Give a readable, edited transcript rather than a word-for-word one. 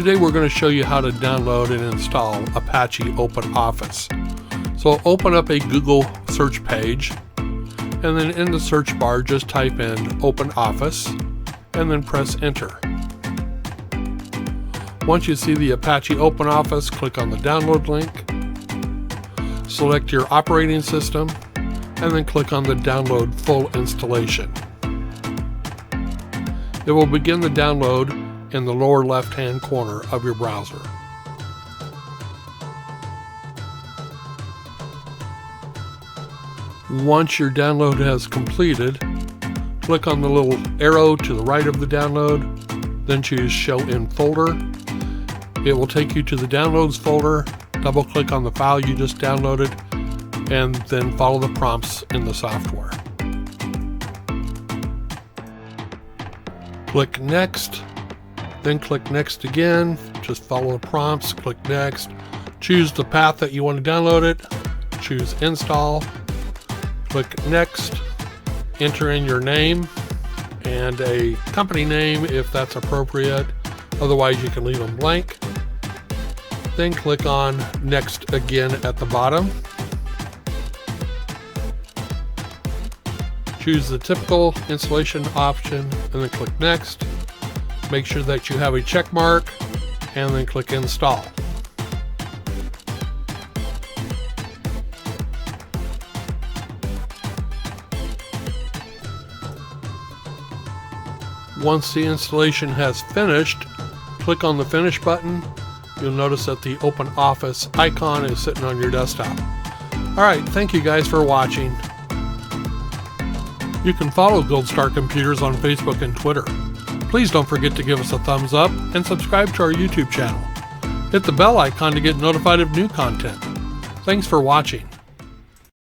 Today we're going to show you how to download and install Apache OpenOffice. So open up a Google search page, and then in the search bar just type in OpenOffice and then press enter. Once you see the Apache OpenOffice, click on the download link, select your operating system, and then click on the download full installation. It will begin the download in the lower left-hand corner of your browser. Once your download has completed, click on the little arrow to the right of the download, then choose Show in Folder. It will take you to the Downloads folder. Double-click on the file you just downloaded, and then follow the prompts in the software. Click Next. Then click Next again, just follow the prompts, click Next, choose the path that you want to download it, choose Install, click Next, enter in your name and a company name if that's appropriate, otherwise you can leave them blank. Then click on Next again at the bottom. Choose the typical installation option and then click Next. Make sure that you have a check mark and then click Install. Once the installation has finished, click on the Finish button. You'll notice that the OpenOffice icon is sitting on your desktop. Alright, thank you guys for watching. You can follow Gold Star Computers on Facebook and Twitter. Please don't forget to give us a thumbs up and subscribe to our YouTube channel. Hit the bell icon to get notified of new content. Thanks for watching.